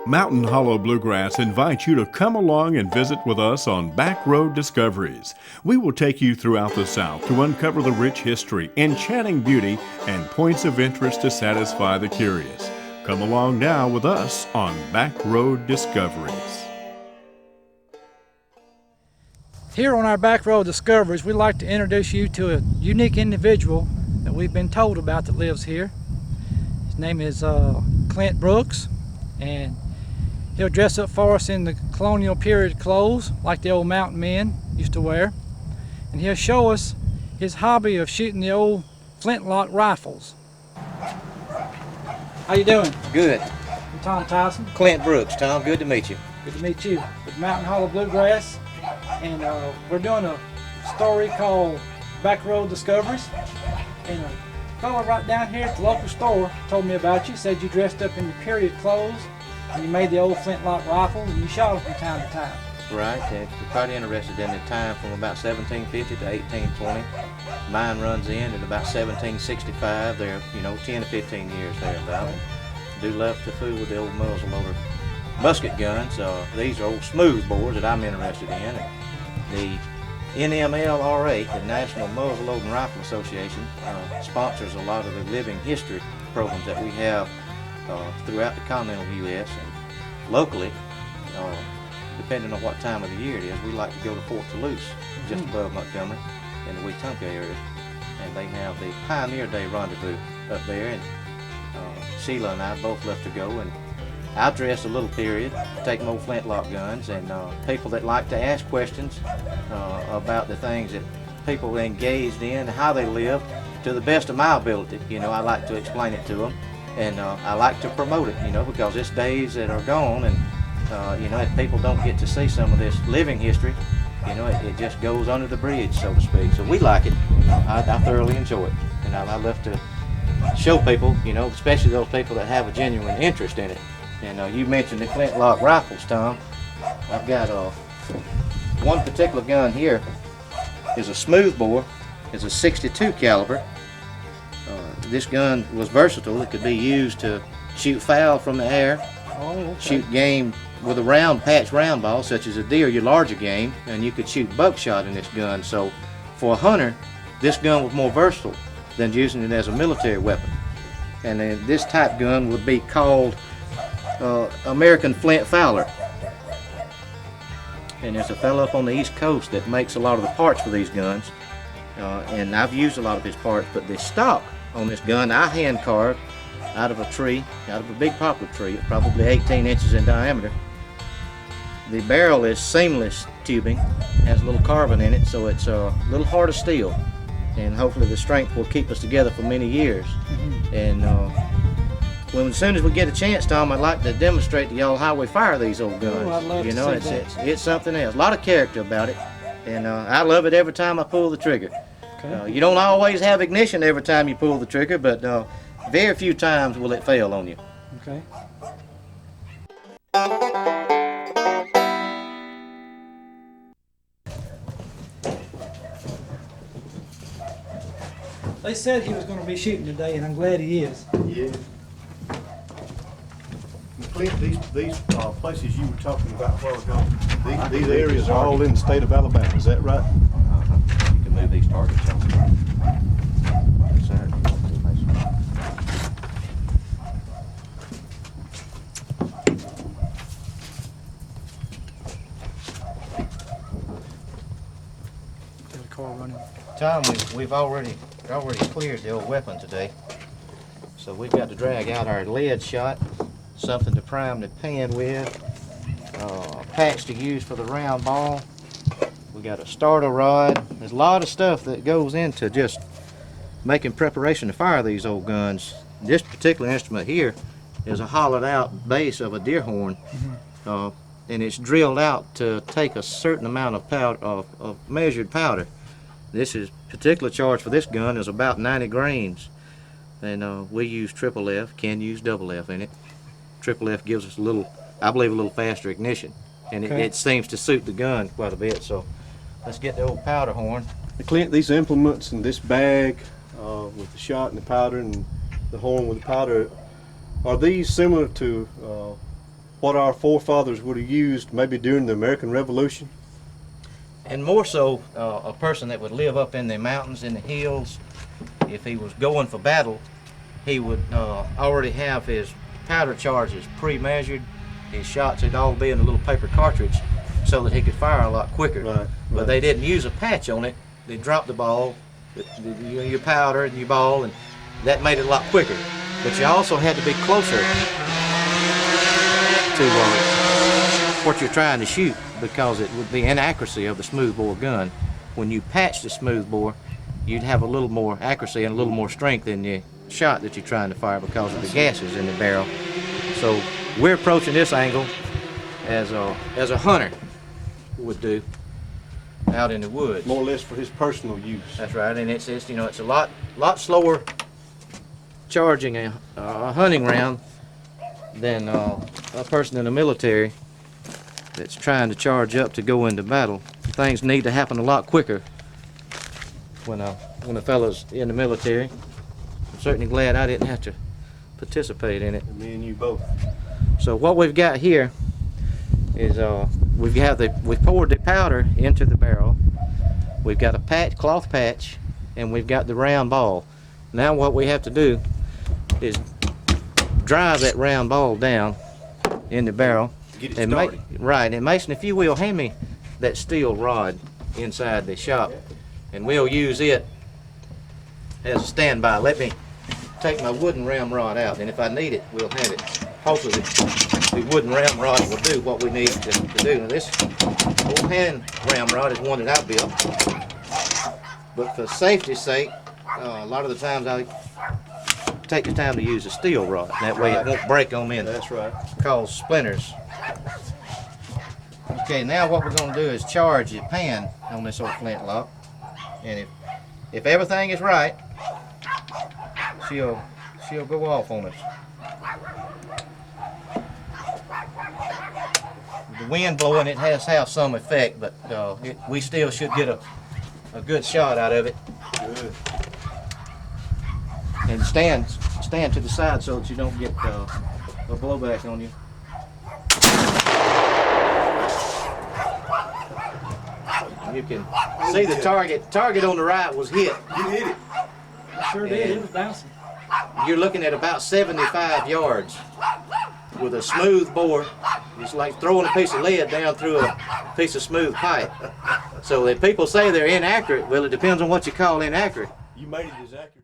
Mountain Hollow Bluegrass invites you to come along and visit with us on Backroad Discoveries. We will take you throughout the South to uncover the rich history, enchanting beauty, and points of interest to satisfy the curious. Come along now with us on Backroad Discoveries. Here on our Backroad Discoveries, we'd like to introduce you to a unique individual that we've been told about that lives here. His name is Clint Brooks, and he'll dress up for us in the colonial period clothes like the old mountain men used to wear, and he'll show us his hobby of shooting the old flintlock rifles. How you doing? Good. I'm Tom Tyson. Clint Brooks. Tom, good to meet you. Good to meet you. With Mountain Hollow Bluegrass, and we're doing a story called Backroad Discoveries. And a fellow right down here at the local store told me about you. Said you dressed up in your period clothes and you made the old flintlock rifles and you shot them from time to time. Right. You're quite interested in the time from about 1750 to 1820. Mine runs in at about 1765. They're 10 to 15 years thereabout. Do love to fool with the old muzzleloader musket guns. These are old smooth bores that I'm interested in. The NMLRA, the National Muzzleloading Rifle Association, sponsors a lot of the living history programs that we have throughout the continental U.S. and locally. Depending on what time of the year it is, we like to go to Fort Toulouse, just above Montgomery, in the Wetumpka area, and they have the Pioneer Day Rendezvous up there, and Sheila and I both love to go, and I dress a little period, take my old flintlock guns, and people that like to ask questions about the things that people engaged in, how they live, to the best of my ability. I like to explain it to them, and I like to promote it, because it's days that are gone, and if people don't get to see some of this living history, it just goes under the bridge, so to speak. So we like it. I thoroughly enjoy it, and I love to show people, especially those people that have a genuine interest in it. And you mentioned the flintlock rifles, Tom. I've got one particular gun here is a smoothbore. It's a 62 caliber. This gun was versatile. It could be used to shoot fowl from the air, shoot game with a round patch round ball, such as a deer, your larger game, and you could shoot buckshot in this gun. So for a hunter, this gun was more versatile than using it as a military weapon. And then this type gun would be called American Flint Fowler. And there's a fellow up on the East Coast that makes a lot of the parts for these guns, and I've used a lot of his parts, but the stock on this gun I hand carved out of a tree, out of a big poplar tree, probably 18 inches in diameter. The barrel is seamless tubing, has a little carbon in it, so it's a little hard of steel, and hopefully the strength will keep us together for many years. And as soon as we get a chance, Tom, I'd like to demonstrate to y'all how we fire these old guns. I'd love to see that. It's something else. A lot of character about it, and I love it every time I pull the trigger. Okay. You don't always have ignition every time you pull the trigger, but very few times will it fail on you. Okay. They said he was going to be shooting today, and I'm glad he is. Yeah. Clint, these places you were talking about a while ago, these areas are all in the state of Alabama, is that right? You can move these targets on. Yes, sir. Got a car running. Tom, we've already cleared the old weapon today, so we've got to drag out our lead shot, something to prime the pan with, a patch to use for the round ball. We got a starter rod. There's a lot of stuff that goes into just making preparation to fire these old guns. This particular instrument here is a hollowed out base of a deer horn, and it's drilled out to take a certain amount of powder, of measured powder. This is particular charge for this gun is about 90 grains, and we use triple F, can use double F in it. Triple F gives us a little, I believe, a little faster ignition, and it seems to suit the gun quite a bit. So let's get the old powder horn. Clint, these implements and this bag with the shot and the powder and the horn with the powder, are these similar to what our forefathers would have used maybe during the American Revolution? And more so, a person that would live up in the mountains, in the hills, if he was going for battle, he would already have his powder charges pre-measured. His shots would all be in a little paper cartridge so that he could fire a lot quicker. Right. But they didn't use a patch on it. They dropped the ball, your powder and your ball, and that made it a lot quicker. But you also had to be closer to what you're trying to shoot, because it would be inaccuracy of the smoothbore gun. When you patched the smoothbore, you'd have a little more accuracy and a little more strength in the shot that you're trying to fire because of the gases in the barrel. So we're approaching this angle as a hunter would do out in the woods. More or less for his personal use. That's right, and it's you know, it's a lot slower charging a hunting round than a person in the military that's trying to charge up to go into battle. Things need to happen a lot quicker when a fellow's in the military. I'm certainly glad I didn't have to participate in it. And me and you both. So what we've got here is we've poured the powder into the barrel. We've got a cloth patch, and we've got the round ball. Now what we have to do is drive that round ball down in the barrel. Get it started. Right, and Mason, if you will, hand me that steel rod inside the shop, and we'll use it as a standby. Let me take my wooden ramrod out, and if I need it, we'll have it. Hopefully the wooden ramrod will do what we need to do. Now this old hand ramrod is one that I built, but for safety's sake, a lot of the times I take the time to use a steel rod. That way it won't break on me and That's right. cause splinters. Okay, now what we're going to do is charge the pan on this old flintlock, and if everything is right, she'll go off on us. The wind blowing, it has some effect, but we still should get a good shot out of it. Good. And stand to the side so that you don't get a blowback on you. You can see the target on the right was hit. You hit it. Sure did. It was bouncing. You're looking at about 75 yards with a smooth bore. It's like throwing a piece of lead down through a piece of smooth pipe. So if people say they're inaccurate, well, it depends on what you call inaccurate. You made it as accurate.